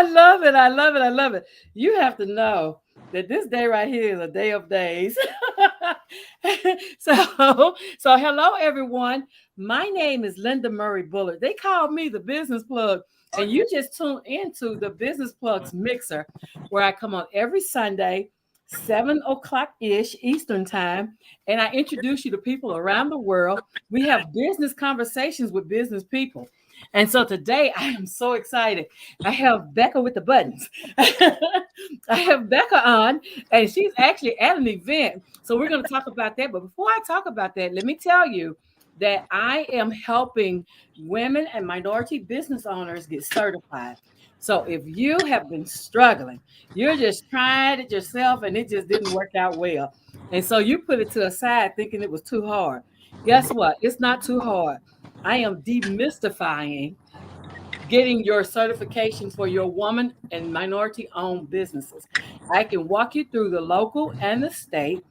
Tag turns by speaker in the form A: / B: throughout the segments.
A: love it. I love it. I love it. You have to know that this day right here is a day of days. so hello everyone. My name is Linda Murray Bullard. They call me the business plug. And you just tuned into the Business Plugs Mixer, where I come on every Sunday, 7 o'clock ish Eastern time, and I introduce you to people around the world. We have business conversations with business people. And so today I am so excited. I have Becka with the buttons. I have Becka on, and she's actually at an event. So we're going to talk about that. But before I talk about that, let me tell you that I am helping women and minority business owners get certified. So if you have been struggling, you're just trying it yourself and it just didn't work out well. And so you put it to the side thinking it was too hard. Guess what? It's not too hard. I am demystifying getting your certification for your woman and minority owned businesses. I can walk you through the local and the state.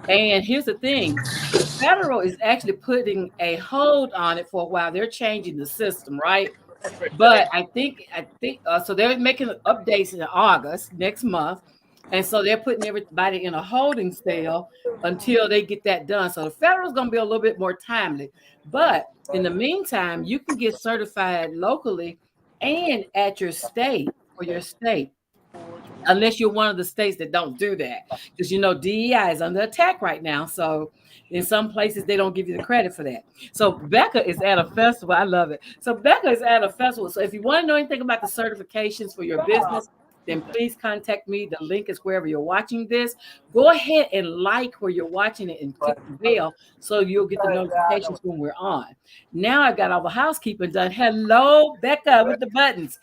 A: And here's the thing, the federal is actually putting a hold on it for a while. They're changing the system, right? But I think so. They're making updates in August next month, and so they're putting everybody in a holding cell until they get that done. So the federal is going to be a little bit more timely, but in the meantime, you can get certified locally and at your state for your state, unless you're one of the states that don't do that, because DEI is under attack right now. So in some places they don't give you the credit for that. So Becka is at a festival. I love it. So Becka is at a festival. So if you want to know anything about the certifications for your business, then please contact me. The link is wherever you're watching this. Go ahead and like where you're watching it and click the bell so you'll get the notifications when we're on. Now I got all the housekeeping done. Hello, Becka with the buttons.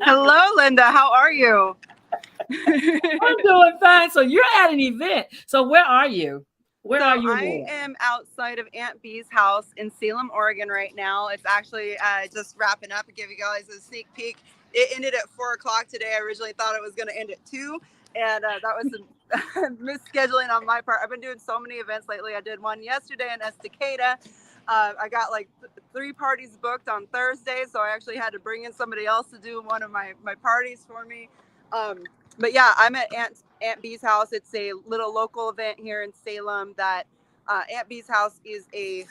B: Hello, Linda. How are you?
A: I'm doing fine. So you're at an event. So where are you? Where are you?
B: I am outside of Aunt B's house in Salem, Oregon right now. It's actually just wrapping up and give you guys a sneak peek. It ended at 4 o'clock today. I originally thought it was going to end at 2. And that was a misscheduling on my part. I've been doing so many events lately. I did one yesterday in Estacada. I got like 3 parties booked on Thursday. So I actually had to bring in somebody else to do one of my parties for me. But yeah, I'm at Aunt B's house. It's a little local event here in Salem that Aunt B's house is it's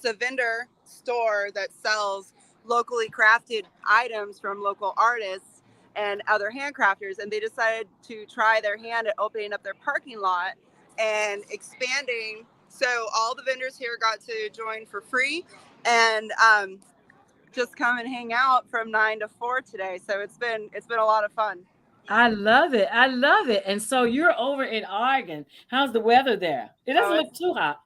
B: a vendor store that sells locally crafted items from local artists and other handcrafters. And they decided to try their hand at opening up their parking lot and expanding. So all the vendors here got to join for free and just come and hang out from 9 to 4 today. So it's been a lot of fun.
A: I love it. I love it. And so you're over in Oregon. How's the weather there? It doesn't look too hot.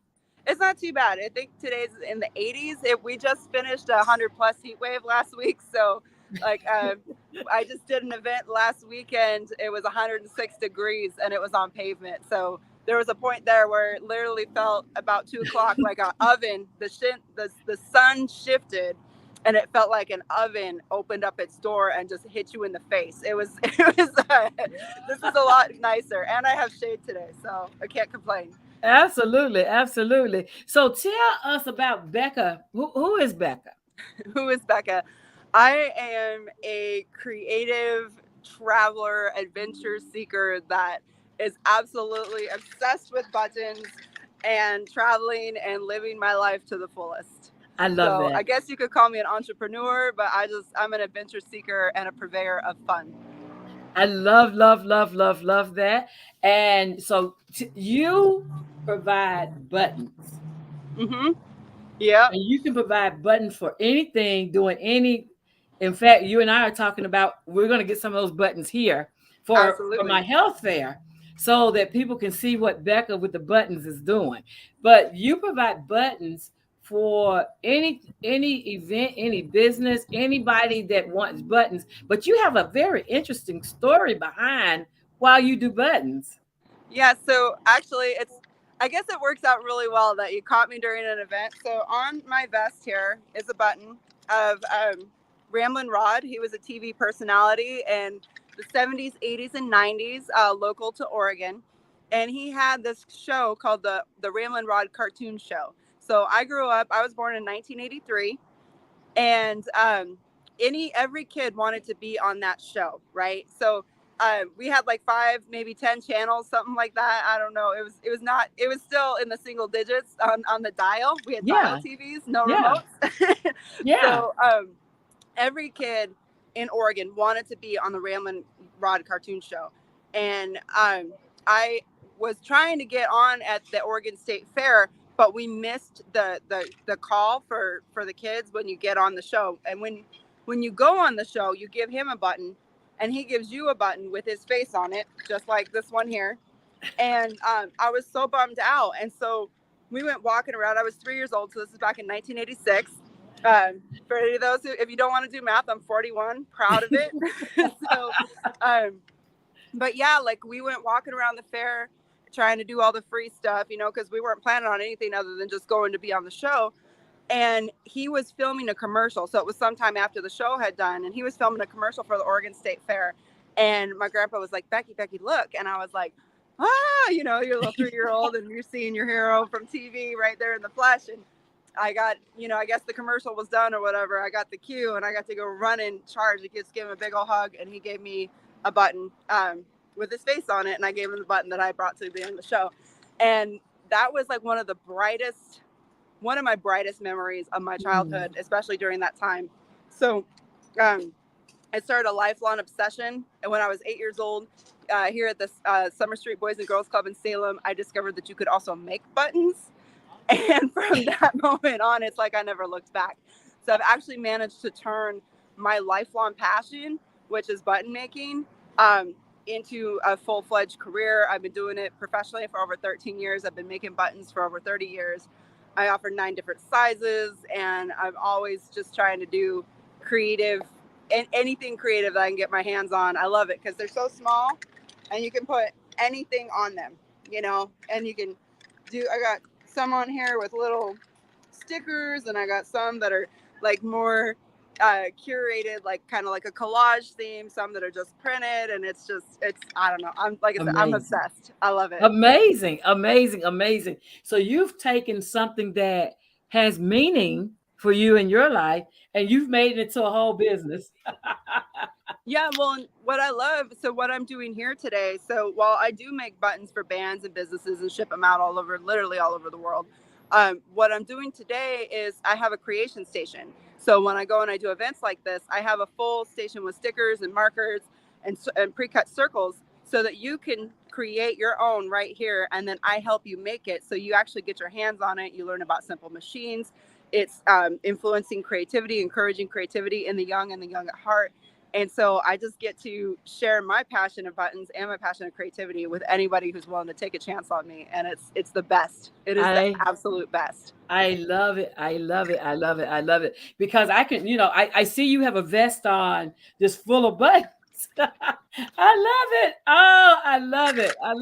B: It's not too bad. I think today's in the 80s. We just finished a 100+ heat wave last week. So like I just did an event last weekend. It was 106 degrees and it was on pavement. So there was a point there where it literally felt about 2 o'clock like an oven. The sun shifted and it felt like an oven opened up its door and just hit you in the face. It was this is a lot nicer. And I have shade today, so I can't complain.
A: Absolutely. Absolutely. So tell us about Becka. Who is Becka?
B: Who is Becka? I am a creative traveler, adventure seeker that is absolutely obsessed with buttons and traveling and living my life to the fullest.
A: I love that.
B: I guess you could call me an entrepreneur, but I'm an adventure seeker and a purveyor of fun.
A: I love that. And so you provide buttons.
B: Mm-hmm. Yeah.
A: And you can provide buttons for anything, doing any. In fact, you and I are talking about, we're going to get some of those buttons here for my health fair so that people can see what Becka with the buttons is doing. But you provide buttons for any event, any business, anybody that wants buttons. But you have a very interesting story behind why you do buttons.
B: Yeah, so actually I guess it works out really well that you caught me during an event. So on my vest here is a button of Ramblin' Rod. He was a TV personality in the 70s, 80s, and 90s, local to Oregon. And he had this show called the Ramblin' Rod Cartoon Show. So I grew up, I was born in 1983. And every kid wanted to be on that show, right? So we had like 5, maybe 10 channels, something like that. I don't know. It was still in the single digits on the dial. We had dial TVs, no remotes.
A: Yeah.
B: So every kid in Oregon wanted to be on the Ramblin' Rod cartoon show. And I was trying to get on at the Oregon State Fair, but we missed the call for the kids when you get on the show. And when you go on the show, you give him a button and he gives you a button with his face on it, just like this one here. And I was so bummed out. And so we went walking around. I was 3 years old, so this is back in 1986. For any of those if you don't want to do math, I'm 41, proud of it. So, but yeah, like we went walking around the fair trying to do all the free stuff, you know, because we weren't planning on anything other than just going to be on the show. And he was filming a commercial. So it was sometime after the show had done, and he was filming a commercial for the Oregon State Fair. And my grandpa was like, Becky, look. And I was like, you know, you're a little 3-year-old and you're seeing your hero from TV right there in the flesh. And I got, you know, I guess the commercial was done or whatever. I got the cue and I got to go run in charge. The kids gave him a big old hug and he gave me a button with his face on it. And I gave him the button that I brought to the end of the show. And that was like one of my brightest memories of my childhood, especially during that time. So it started a lifelong obsession. And when I was 8 years old, here at the Summer Street Boys and Girls Club in Salem, I discovered that you could also make buttons. And from that moment on, it's like I never looked back. So I've actually managed to turn my lifelong passion, which is button making, into a full-fledged career. I've been doing it professionally for over 13 years. I've been making buttons for over 30 years. I offer 9 different sizes, and I'm always just trying to do creative, and anything creative that I can get my hands on. I love it because they're so small, and you can put anything on them, you know, and you can do, I got some on here with little stickers, and I got some that are like more curated, like kind of like a collage theme, some that are just printed, and it's I don't know, I'm like I said, I'm obsessed. I love it.
A: Amazing. So you've taken something that has meaning for you in your life and you've made it into a whole business.
B: Yeah, well, what I love, so what I'm doing here today, so while I do make buttons for bands and businesses and ship them out all over, literally all over the world, what I'm doing today is I have a creation station. So when I go and I do events like this, I have a full station with stickers and markers and pre-cut circles so that you can create your own right here. And then I help you make it. So you actually get your hands on it. You learn about simple machines. It's influencing creativity, encouraging creativity in the young and the young at heart. And so I just get to share my passion of buttons and my passion of creativity with anybody who's willing to take a chance on me. And it's the best. It is the absolute best.
A: I love it. I love it. Because I can, you know, I see you have a vest on just full of buttons. I love it. Oh, I love it. I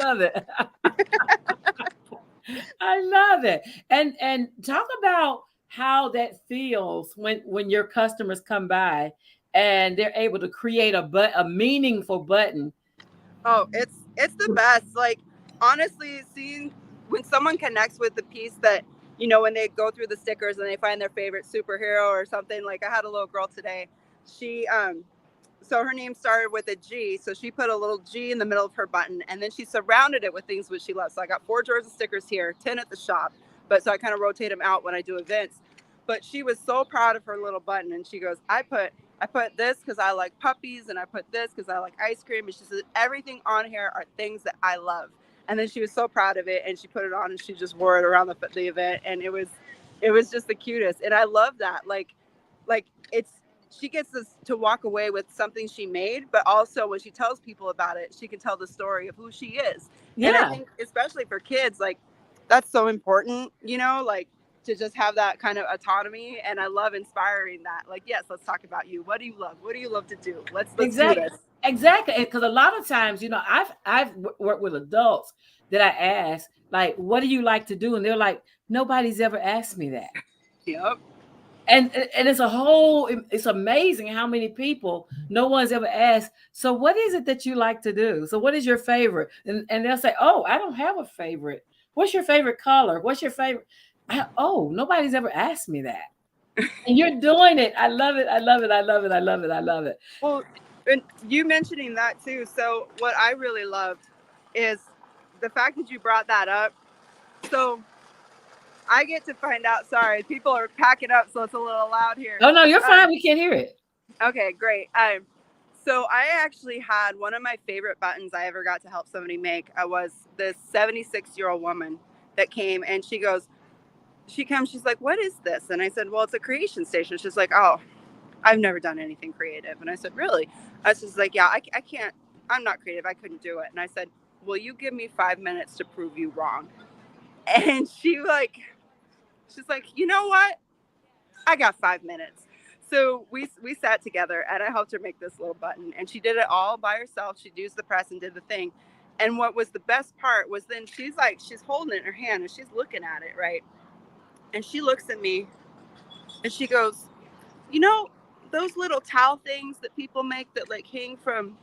A: love it. And talk about how that feels when your customers come by and they're able to create a meaningful button.
B: Oh, it's the best. Like, honestly, seeing when someone connects with the piece that, you know, when they go through the stickers and they find their favorite superhero or something. Like, I had a little girl today. She so her name started with a G, so she put a little G in the middle of her button, and then she surrounded it with things which she loves. So I got 4 drawers of stickers here, 10 at the shop, but so I kind of rotate them out when I do events. But she was so proud of her little button, and she goes, I put this because I like puppies, and I put this because I like ice cream. And she said, everything on here are things that I love. And then she was so proud of it, and she put it on, and she just wore it around the event, and it was just the cutest. And I love that. Like she gets us to walk away with something she made, but also when she tells people about it, she can tell the story of who she is. Yeah. And I think especially for kids, like, that's so important, you know, like, to just have that kind of autonomy. And I love inspiring that. Like, yes, let's talk about you. What do you love? What do you love to do? Let's do this.
A: Exactly. Because a lot of times, you know, I've worked with adults that I ask, like, what do you like to do? And they're like, nobody's ever asked me that.
B: Yep.
A: And it's amazing how many people no one's ever asked. So what is it that you like to do? So what is your favorite? And they'll say, oh, I don't have a favorite. What's your favorite color? What's your favorite? Oh, nobody's ever asked me that. And you're doing it. I love it. I love it. I love it. I love it. I love it.
B: Well, and you mentioning that too. So what I really loved is the fact that you brought that up. So I get to find out. Sorry, people are packing up, so it's a little loud here.
A: Oh no, you're fine. We can't hear it.
B: Okay, great. So I actually had one of my favorite buttons I ever got to help somebody make. Was this 76-year-old woman that came, and she comes, she's like, "What is this?" And I said, "Well, it's a creation station." She's like, "Oh, I've never done anything creative." And I said, "Really?" I was just like, "Yeah, I can't. I'm not creative. I couldn't do it." And I said, "Will you give me 5 minutes to prove you wrong?" And she's like, "You know what? I got 5 minutes." So we sat together, and I helped her make this little button, and she did it all by herself. She used the press and did the thing. And what was the best part was then she's holding it in her hand and she's looking at it, right? And she looks at me and she goes, "You know, those little towel things that people make that like hang from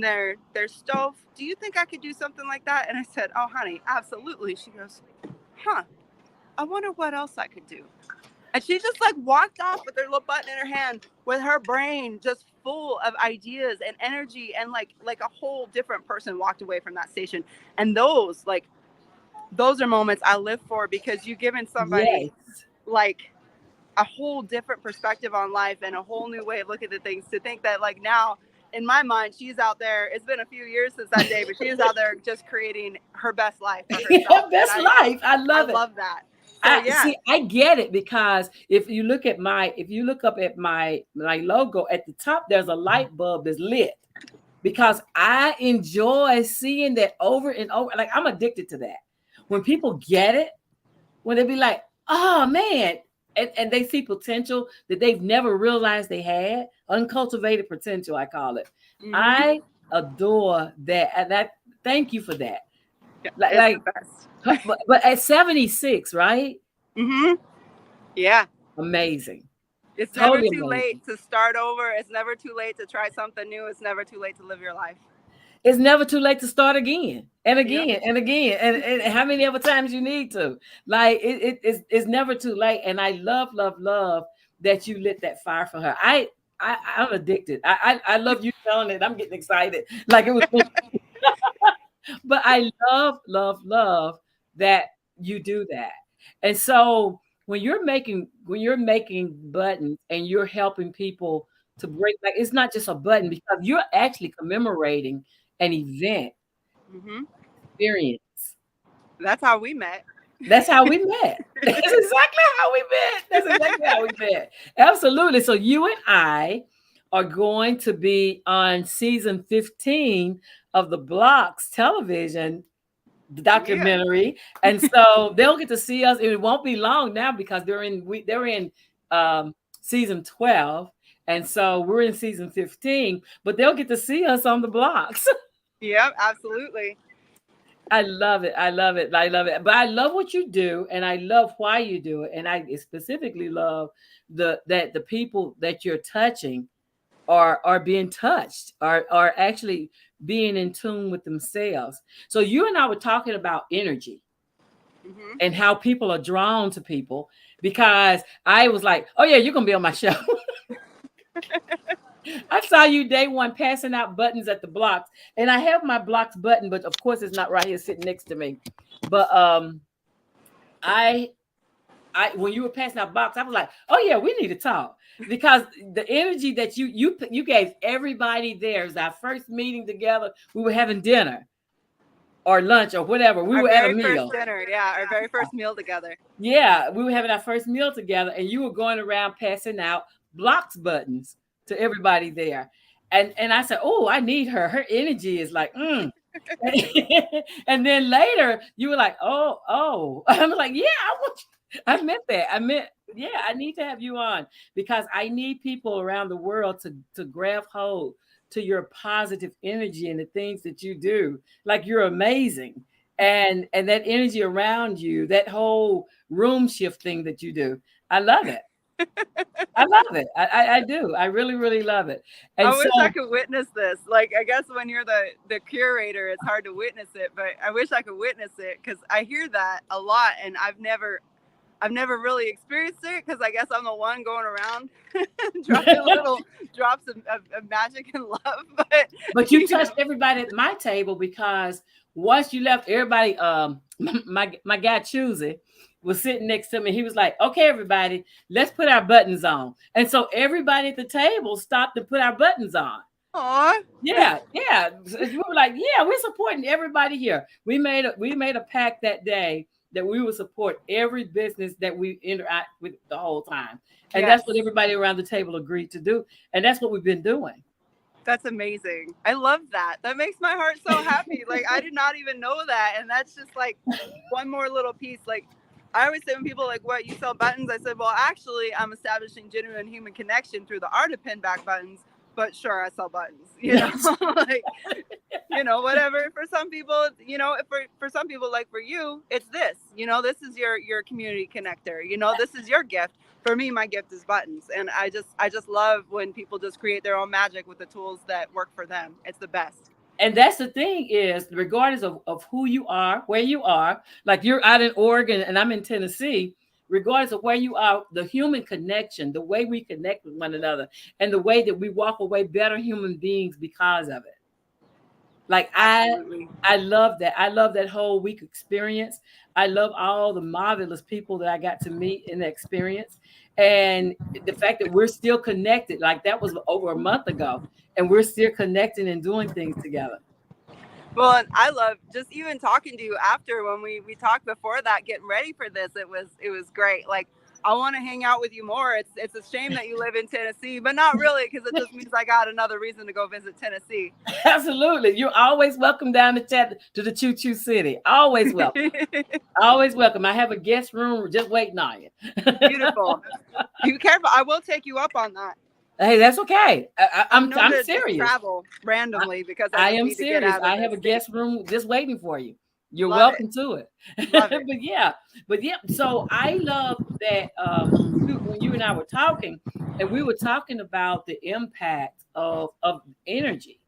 B: their stove, do you think I could do something like that?" And I said, "Oh, honey, absolutely." She goes, "Huh, I wonder what else I could do." And she just like walked off with her little button in her hand, with her brain just full of ideas and energy, and like a whole different person walked away from that station. And those are moments I live for, because you've given somebody like a whole different perspective on life and a whole new way of looking at things, to think that like now in my mind she's out there, it's been a few years since that day, but she's out there just creating her best life for herself.
A: Best life. I love it.
B: I love that.
A: See, I get it, because if you look up at my logo at the top, there's a light bulb that's lit, because I enjoy seeing that over and over. Like, I'm addicted to that. When people get it, when they be like, "Oh man," and they see potential that they've never realized they had, uncultivated potential, I call it. Mm-hmm. I adore that. And thank you for that.
B: Yeah,
A: but at 76, right?
B: Mm-hmm. Yeah.
A: Amazing.
B: It's totally never too late to start over. It's never too late to try something new. It's never too late to live your life.
A: It's never too late to start again and again and again, and how many other times you need to. Like, it's never too late. And I love that you lit that fire for her. I'm addicted. I love you telling it. I'm getting excited. Like, it was. But I love that you do that. And so when you're making buttons and you're helping people to break, like, it's not just a button, because you're actually commemorating an event, experience.
B: That's how we met.
A: That's how we met. That's exactly how we met. That's exactly how we met. Absolutely. So you and I are going to be on season 15 of the Blocks television documentary, and so they'll get to see us. It won't be long now, because they're in season 12, and so we're in season 15. But they'll get to see us on the Blocks.
B: Yep, absolutely.
A: I love it. I love it. I love it. But I love what you do, and I love why you do it, and I specifically love that the people that you're touching are being touched, are actually being in tune with themselves. So you and I were talking about energy, and how people are drawn to people, because I was like, "Oh yeah, you're gonna be on my show." I saw you day one passing out buttons at the Blocks, and I have my Blocks button, but of course it's not right here sitting next to me. But I when you were passing out box, I was like, "Oh yeah, we need to talk," because the energy that you gave everybody there. It was our first meeting together. We were having dinner or lunch or whatever. We were at a meal.
B: Dinner, yeah, our very first meal together.
A: Yeah, we were having our first meal together, and you were going around passing out Blocks buttons to everybody there. And I said, "Oh, I need her. Her energy is like, And then later you were like, oh. I'm like, "Yeah, I meant that. Yeah, I need to have you on, because I need people around the world to grab hold to your positive energy and the things that you do. Like, you're amazing. And that energy around you, that whole room shift thing that you do. I love it. I love it. I do. I really, really love it. And
B: I wish I could witness this. Like, I guess when you're the curator, it's hard to witness it, but I wish I could witness it, because I hear that a lot, and I've never I've never really experienced it because I guess I'm the one going around dropping little drops of magic and love.
A: But you touched everybody at my table, because once you left, everybody, my guy Choosy was sitting next to me. He was like, "Okay, everybody, let's put our buttons on." And so everybody at the table stopped to put our buttons on.
B: Aw.
A: Yeah. We were like, yeah, we're supporting everybody here. We made a pact that day that we would support every business that we interact with the whole time. And that's what everybody around the table agreed to do. And that's what we've been doing.
B: That's amazing. I love that. That makes my heart so happy. Like, I did not even know that. And that's just like one more little piece. Like, I always say when people like, what, you sell buttons? I said, well, actually, I'm establishing genuine human connection through the art of pin back buttons. But sure, I sell buttons, you know, like, you know, whatever. For some people, you know, for some people, like for you, it's this, you know, this is your community connector, you know, this is your gift. For me, my gift is buttons. And I just love when people just create their own magic with the tools that work for them. It's the best.
A: And that's the thing, is regardless of who you are, where you are, like you're out in Oregon and I'm in Tennessee, regardless of where you are, the human connection, the way we connect with one another, and the way that we walk away better human beings because of it. Like,
B: Absolutely.
A: I love that. I love that whole week experience. I love all the marvelous people that I got to meet in the experience. And the fact that we're still connected, like that was over a month ago, and we're still connecting and doing things together.
B: Well, and I love just even talking to you after, when we talked before that, getting ready for this. It was great. Like, I want to hang out with you more. It's a shame that you live in Tennessee, but not really, because it just means I got another reason to go visit Tennessee.
A: Absolutely. You're always welcome down to the Choo Choo City. Always welcome. Always welcome. I have a guest room just waiting on you.
B: Beautiful. Be careful. I will take you up on that.
A: Hey, that's okay. I'm serious.
B: Travel randomly because
A: I am serious. I have a guest room just waiting for you. You're
B: love
A: welcome
B: it.
A: to it.
B: Love it.
A: but yeah. So I love that when you and I were talking, and we were talking about the impact of energy,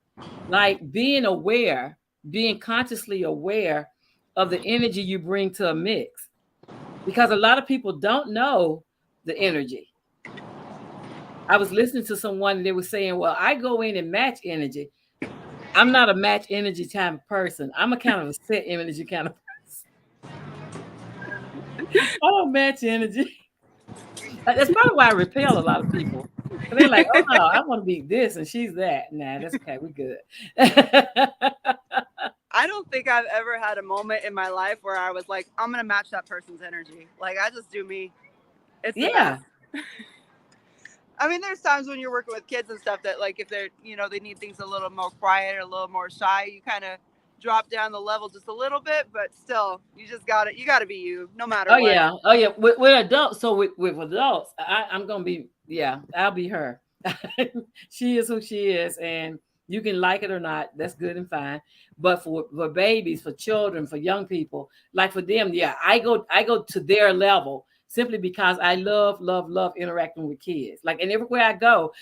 A: like being aware, being consciously aware of the energy you bring to a mix, because a lot of people don't know the energy. I was listening to someone and they were saying, well, I go in and match energy. I'm not a match energy kind of person. I'm a kind of a set energy kind of person. I don't match energy. That's probably why I repel a lot of people. They're like, oh no, I want to be this and she's that. Nah, that's okay. We're good.
B: I don't think I've ever had a moment in my life where I was like, I'm going to match that person's energy. Like, I just do me. It's the best. I mean, there's times when you're working with kids and stuff that, like, if they're, you know, they need things a little more quiet or a little more shy, you kind of drop down the level just a little bit, but still, you got to be you, no matter what.
A: Oh yeah. With adults, so with adults, I'm gonna be, I'll be her. She is who she is, and you can like it or not. That's good and fine. But for babies, for children, for young people, like for them, I go to their level. Simply because I love interacting with kids. Like, and everywhere I go,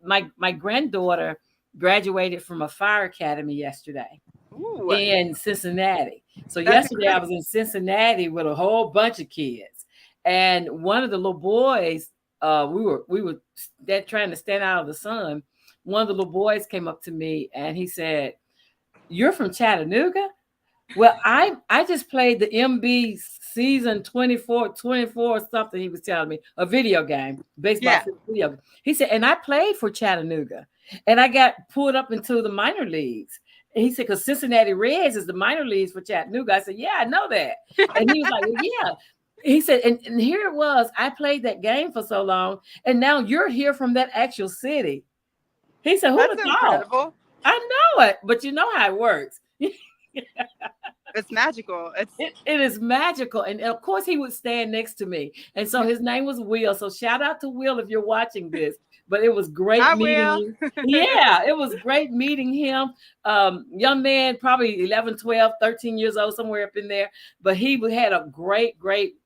A: my granddaughter graduated from a fire academy yesterday.
B: Ooh.
A: In Cincinnati. So yesterday I was in Cincinnati with a whole bunch of kids, and one of the little boys, we were trying to stand out of the sun. One of the little boys came up to me and he said, "You're from Chattanooga?" Well, I just played the MB season 24 or something. He was telling me, a video game, baseball video. He said, and I played for Chattanooga, and I got pulled up into the minor leagues. And he said, because Cincinnati Reds is the minor leagues for Chattanooga. I said, yeah, I know that. And he was like, well, yeah. He said, and here it was. I played that game for so long, and now you're here from that actual city. He said, who would have thought? I know it, but you know how it works.
B: It's magical.
A: It is magical. And of course he would stand next to me. And so his name was Will. So shout out to Will if you're watching this. But it was great meeting him. Yeah, it was great meeting him. Young man, probably 11, 12, 13 years old, somewhere up in there. But he had a great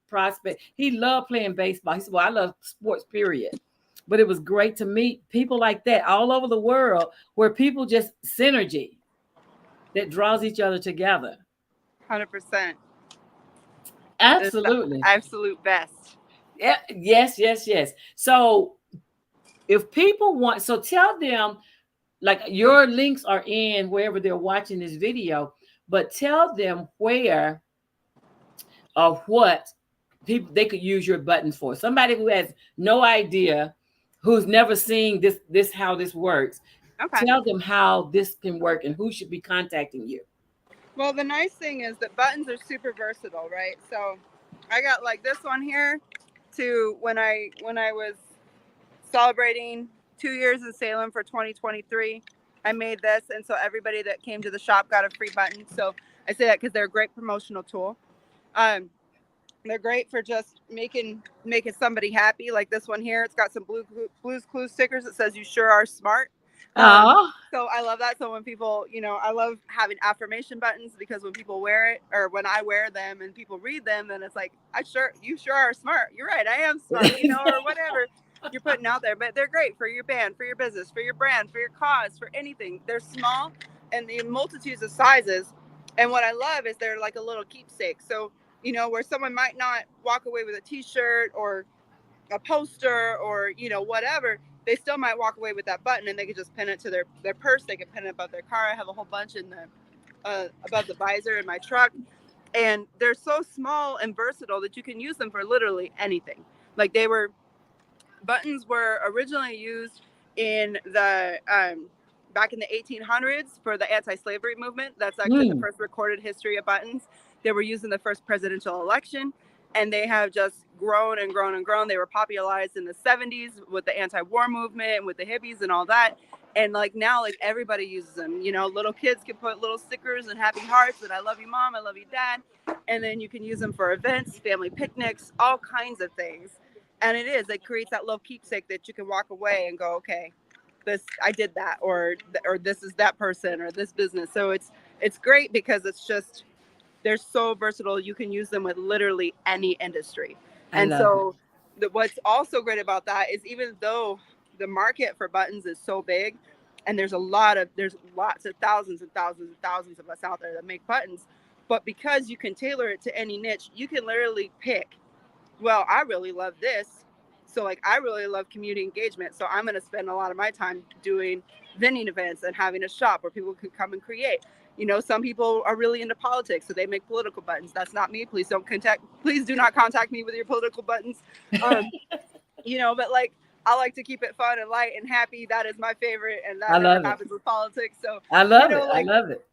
A: prospect. He loved playing baseball. He said, well, I love sports, period. But it was great to meet people like that all over the world, where people just synergy that draws each other together.
B: 100%. It's the
A: Absolutely.
B: absolute best.
A: Yeah, yes. So if people want, so tell them, like, your links are in wherever they're watching this video, but tell them where or what people they could use your buttons for. Somebody who has no idea, who's never seen this how this works,
B: Okay.
A: tell them how this can work and who should be contacting you.
B: Well, the nice thing is that buttons are super versatile, right? So I got like this one here to when I was celebrating 2 years in Salem for 2023. I made this, and so everybody that came to the shop got a free button. So I say that because they're a great promotional tool. Um, they're great for just making somebody happy. Like this one here, it's got some Blue's Clues stickers that says "You sure are smart." Um,
A: Oh,
B: so I love that. So when people, I love having affirmation buttons because when people wear it, or when I wear them and people read them, then it's like, you sure are smart. You're right, I am smart, or whatever you're putting out there. But they're great for your band, for your business, for your brand, for your cause, for anything. They're small and the multitudes of sizes. And what I love is they're like a little keepsake. So, where someone might not walk away with a t-shirt or a poster or whatever, they still might walk away with that button, and they could just pin it to their purse. They could pin it above their car. I have a whole bunch in the above the visor in my truck, and they're so small and versatile that you can use them for literally anything. Like buttons were originally used in the back in the 1800s for the anti-slavery movement. That's actually the first recorded history of buttons. They were used in the first presidential election, and they have just grown and grown and grown. They were popularized in the 70s with the anti-war movement and with the hippies and all that. And like now, like everybody uses them. Little kids can put little stickers and happy hearts and "I love you, Mom," "I love you, Dad," and then you can use them for events, family picnics, all kinds of things. And it creates that little keepsake that you can walk away and go, okay, I did that, or this is that person or this business. So it's great because it's just, they're so versatile. You can use them with literally any industry.
A: I
B: And
A: love it.
B: so what's also great about that is, even though the market for buttons is so big, and there's lots of thousands and thousands and thousands of us out there that make buttons, but because you can tailor it to any niche, you can literally pick, well, I really love this. So like, I really love community engagement. So I'm going to spend a lot of my time doing vending events and having a shop where people can come and create. Some people are really into politics, so they make political buttons. That's not me. Please do not contact me with your political buttons. But like, I like to keep it fun and light and happy. That is my favorite. And
A: I
B: that never
A: love it.
B: happens with politics. So,
A: I love it. I
B: like,
A: love it.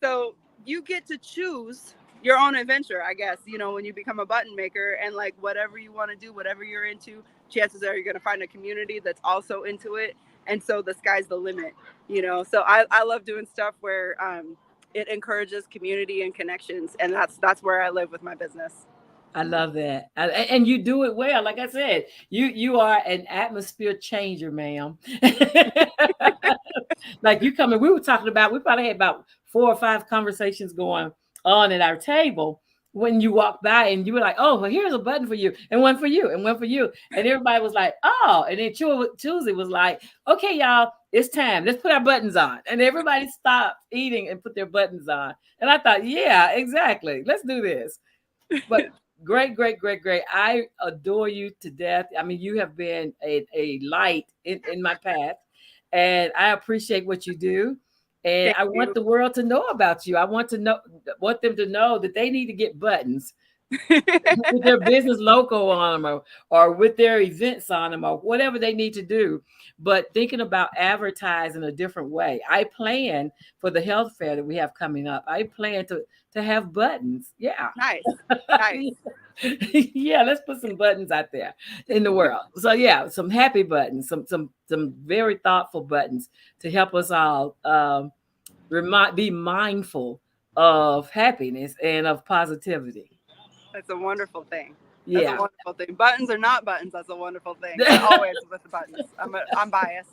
B: so you get to choose your own adventure, I guess, when you become a button maker, and like, whatever you want to do, whatever you're into, chances are you're going to find a community that's also into it. And so the sky's the limit, so I love doing stuff where it encourages community and connections. And that's where I live with my business.
A: I love that. And you do it well. Like I said, you are an atmosphere changer, ma'am. Like, you come in, we probably had about 4 or 5 conversations going on at our table when you walked by, and you were like, "Oh, well, here's a button for you, and one for you, and one for you." And everybody was like, "Oh." And then Tuesday was like, "Okay, y'all, it's time. Let's put our buttons on." And everybody stopped eating and put their buttons on. And I thought, yeah, exactly. Let's do this. But great, great, great, great. I adore you to death. I mean, you have been a light in my path, and I appreciate what you do. And
B: Thank
A: I want
B: you.
A: the world to know about you. I want them to know that they need to get buttons with their business logo on them, or with their events on them, or whatever they need to do. But thinking about advertising a different way. I plan for the health fair that we have coming up. I plan to have buttons. Yeah.
B: Nice.
A: Yeah, let's put some buttons out there in the world. So yeah, some happy buttons, some very thoughtful buttons to help us all be mindful of happiness and of positivity.
B: That's a wonderful thing. That's a
A: Yeah.
B: wonderful thing. Buttons or not buttons, that's a wonderful thing. But always with the buttons. I'm biased.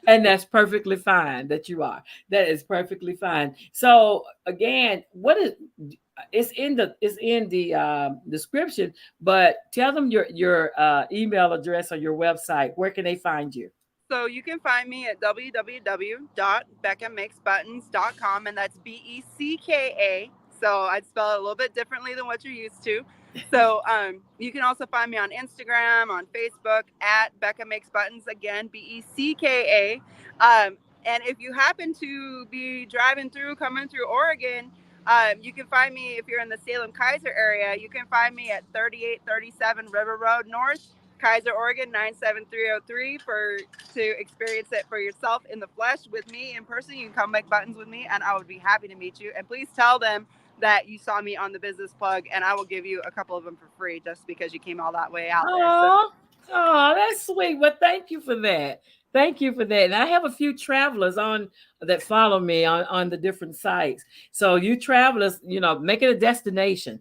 A: And that's perfectly fine that you are. That is perfectly fine. So again, it's in the description, but tell them your email address or your website. Where can they find you?
B: So you can find me at www.beckamakesbuttons.com, and that's BECKA So I'd spell it a little bit differently than what you're used to. So you can also find me on Instagram, on Facebook at Becka Makes Buttons, again, Becka. And if you happen to be coming through Oregon, you can find me, if you're in the Salem Keizer area, you can find me at 3837 River Road North, Keizer, Oregon 97303 to experience it for yourself in the flesh with me in person. You can come make buttons with me, and I would be happy to meet you. And please tell them that you saw me on the Business Plug, and I will give you a couple of them for free just because you came all that way out there.
A: Oh, oh, that's sweet. Well, thank you for that. Thank you for that. And I have a few travelers on that follow me on the different sites. So you travelers, make it a destination.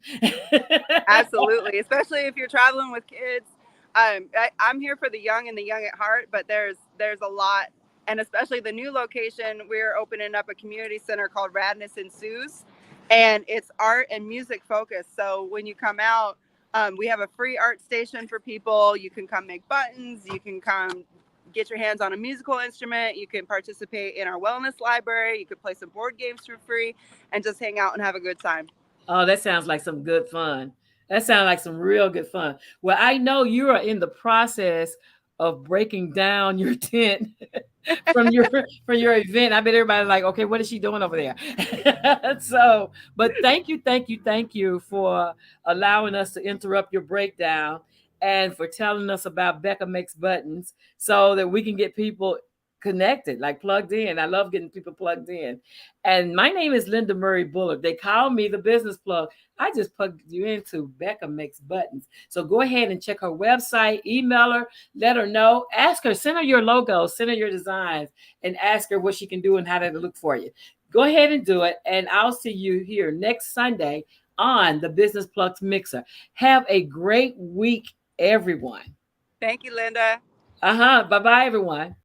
B: Absolutely, especially if you're traveling with kids. I'm here for the young and the young at heart, but there's a lot, and especially the new location, we're opening up a community center called Radness Ensues, and it's art and music focused. So when you come out, we have a free art station for people. You can come make buttons. You can come get your hands on a musical instrument. You can participate in our wellness library. You can play some board games for free and just hang out and have a good time.
A: Oh, that sounds like some good fun. That sounds like some real good fun. Well, I know you are in the process of breaking down your tent from your event. I bet everybody's like, okay, what is she doing over there? So, but thank you for allowing us to interrupt your breakdown and for telling us about Becka Makes Buttons so that we can get people connected, like plugged in. I love getting people plugged in. And my name is Linda Murray Bullard. They call me the business plug. I just plugged you into Becka Makes Buttons. So go ahead and check her website, email her, let her know, ask her, send her your logo, send her your designs, and ask her what she can do and how to look for you. Go ahead and do it. And I'll see you here next Sunday on the Business Plugs Mixer. Have a great week, everyone.
B: Thank you, Linda.
A: Bye-bye, everyone.